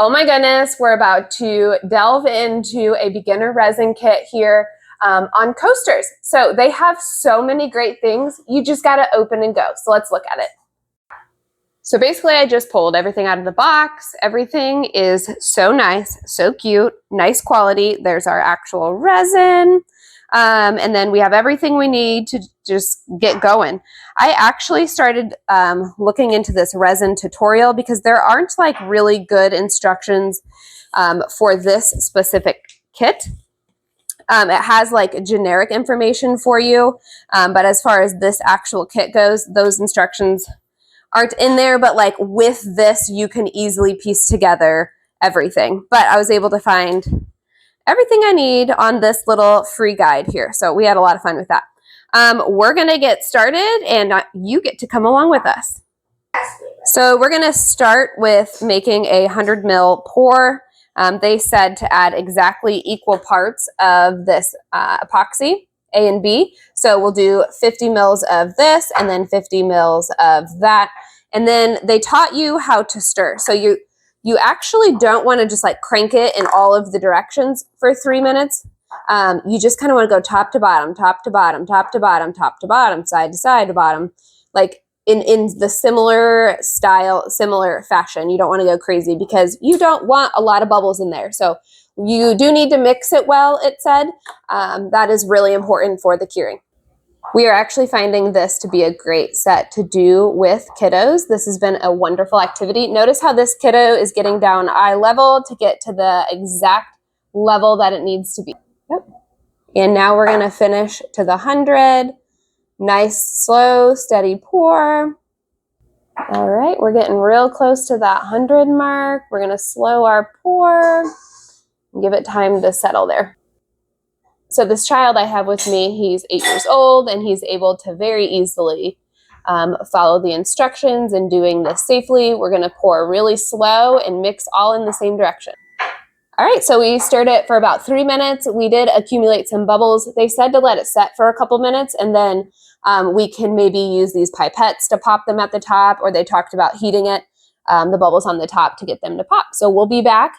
Oh my goodness, we're about to delve into a beginner resin kit here on coasters. So they have so many great things. You just got to open and go. So let's look at it. So basically I just pulled everything out of the box. Everything is so nice, so cute, nice quality. There's our actual resin. And then we have everything we need to just get going. I actually started looking into this resin tutorial because there aren't like really good instructions for this specific kit. It has like generic information for you, but as far as this actual kit goes, those instructions aren't in there, but like with this, you can easily piece together everything. But I was able to find everything I need on this little free guide here. So we had a lot of fun with that. We're gonna get started and you get to come along with us. So we're gonna start with making a 100 ml pour. They said to add exactly equal parts of this epoxy, A and B. So we'll do 50 mils of this and then 50 mils of that. And then they taught you how to stir. So you actually don't want to just like crank it in all of the directions for 3 minutes. You just kind of want to go top to bottom, top to bottom, top to bottom, top to bottom, side to side to bottom, like in the similar style, similar fashion. You don't want to go crazy because you don't want a lot of bubbles in there. So you do need to mix it well, it said. That is really important for the curing. We are actually finding this to be a great set to do with kiddos. This has been a wonderful activity. Notice how this kiddo is getting down eye level to get to the exact level that it needs to be. Yep. And now we're going to finish to the 100. Nice, slow, steady pour. All right, we're getting real close to that 100 mark. We're going to slow our pour and give it time to settle there. So this child I have with me, he's 8 years old and he's able to very easily follow the instructions and doing this safely. We're going to pour really slow and mix all in the same direction. All right, so we stirred it for about 3 minutes. We did accumulate some bubbles. They said to let it set for a couple minutes and then we can maybe use these pipettes to pop them at the top, or they talked about heating it, the bubbles on the top to get them to pop. So we'll be back.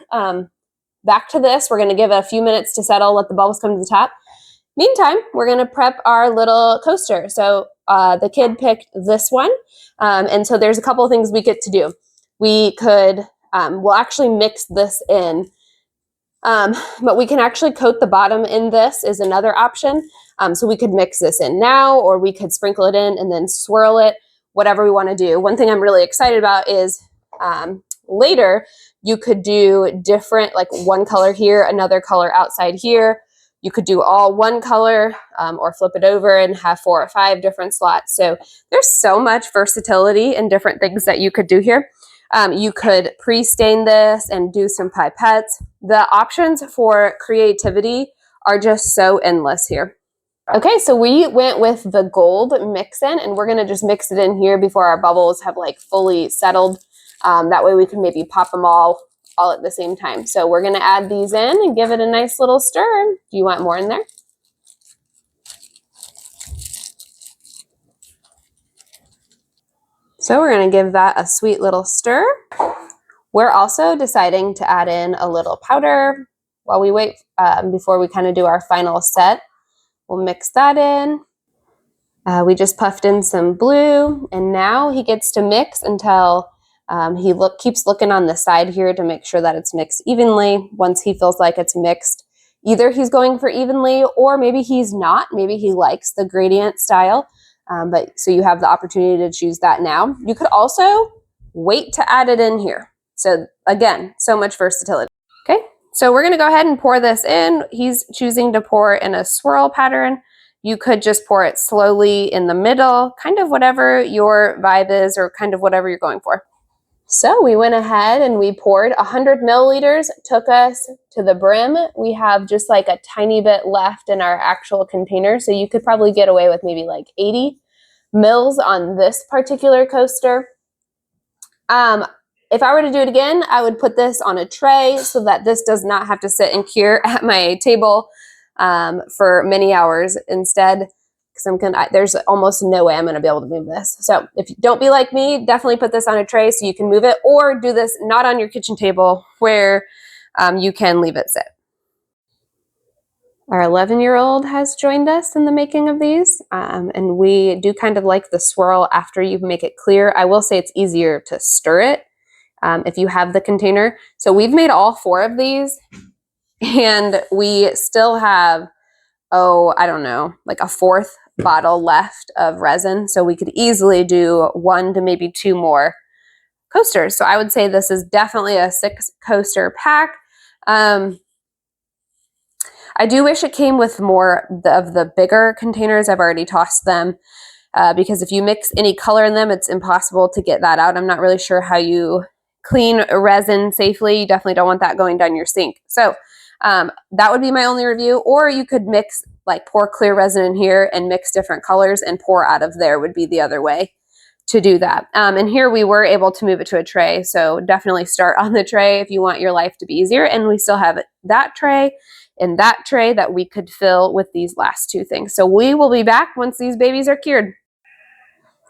Back to this. We're going to give it a few minutes to settle, let the bubbles come to the top. Meantime, we're going to prep our little coaster. So the kid picked this one. And so there's a couple of things we get to do. We could, we'll actually mix this in, but we can actually coat the bottom in this is another option. So we could mix this in now, or we could sprinkle it in and then swirl it, whatever we want to do. One thing I'm really excited about is later, you could do different, like one color here, another color outside here. You could do all one color or flip it over and have 4 or 5 different slots. So there's so much versatility and different things that you could do here. You could pre-stain this and do some pipettes. The options for creativity are just so endless here. Okay, so we went with the gold mix-in and we're gonna just mix it in here before our bubbles have like fully settled. That way we can maybe pop them all at the same time. So we're going to add these in and give it a nice little stir. Do you want more in there? So we're going to give that a sweet little stir. We're also deciding to add in a little powder while we wait before we kind of do our final set. We'll mix that in. We just puffed in some blue and now he gets to mix until he keeps looking on the side here to make sure that it's mixed evenly. Once he feels like it's mixed, either he's going for evenly or maybe he's not. Maybe he likes the gradient style, but so you have the opportunity to choose that now. You could also wait to add it in here. So again, so much versatility. Okay, so we're going to go ahead and pour this in. He's choosing to pour in a swirl pattern. You could just pour it slowly in the middle, kind of whatever your vibe is or kind of whatever you're going for. So we went ahead and we poured 100 milliliters, took us to the brim. We have just like a tiny bit left in our actual container. So you could probably get away with maybe like 80 mils on this particular coaster. If I were to do it again, I would put this on a tray so that this does not have to sit and cure at my table for many hours instead. There's almost no way I'm going to be able to move this. So if you don't be like me, definitely put this on a tray so you can move it, or do this not on your kitchen table, where you can leave it sit. Our 11-year-old has joined us in the making of these, and we do kind of like the swirl after you make it clear. I will say it's easier to stir it if you have the container. So we've made all 4 of these, and we still have, I don't know, like a 4th bottle left of resin. So we could easily do 1 to maybe 2 more coasters. So I would say this is definitely a 6 coaster pack. I do wish it came with more of the bigger containers. I've already tossed them because if you mix any color in them, it's impossible to get that out. I'm not really sure how you clean resin safely. You definitely don't want that going down your sink. So that would be my only review. Or you could mix, like pour clear resin in here and mix different colors and pour out of there would be the other way to do that. And here we were able to move it to a tray. So definitely start on the tray if you want your life to be easier. And we still have that tray and that tray that we could fill with these last 2 things. So we will be back once these babies are cured.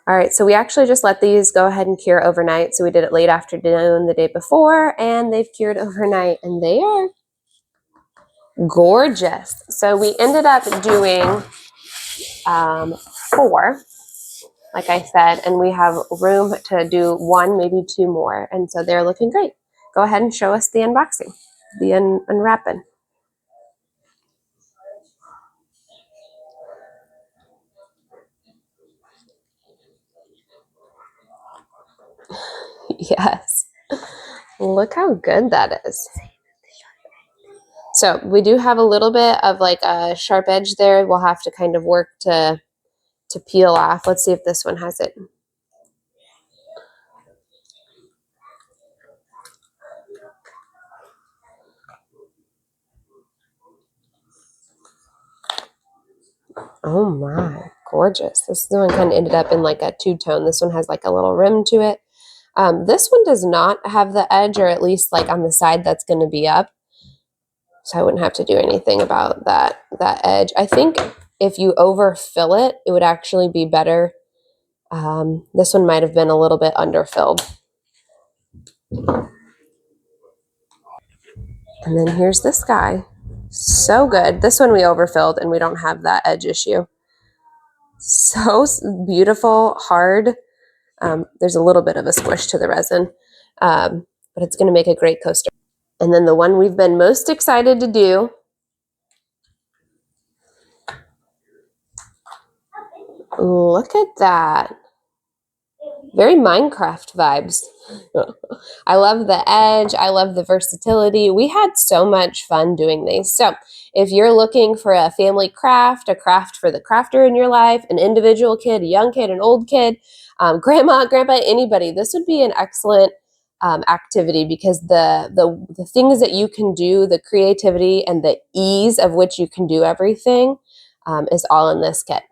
All right, so we actually just let these go ahead and cure overnight. So we did it late afternoon the day before, and they've cured overnight, and they are gorgeous. So we ended up doing 4, like I said, and we have room to do 1, maybe 2 more. And so they're looking great. Go ahead and show us the unboxing, the unwrapping. Yes. Look how good that is. So we do have a little bit of like a sharp edge there. We'll have to kind of work to peel off. Let's see if this one has it. Oh my, gorgeous. This one kind of ended up in like a 2-tone. This one has like a little rim to it. This one does not have the edge, or at least like on the side that's going to be up. So I wouldn't have to do anything about that edge. I think if you overfill it, it would actually be better. This one might have been a little bit underfilled. And then here's this guy. So good. This one we overfilled and we don't have that edge issue. So beautiful, hard. There's a little bit of a squish to the resin, but it's going to make a great coaster. And then the one we've been most excited to do. Look at that. Very Minecraft vibes. I love the edge. I love the versatility. We had so much fun doing these. So if you're looking for a family craft, a craft for the crafter in your life, an individual kid, a young kid, an old kid, grandma, grandpa, anybody, this would be an excellent activity because the things that you can do, the creativity and the ease of which you can do everything is all in this kit.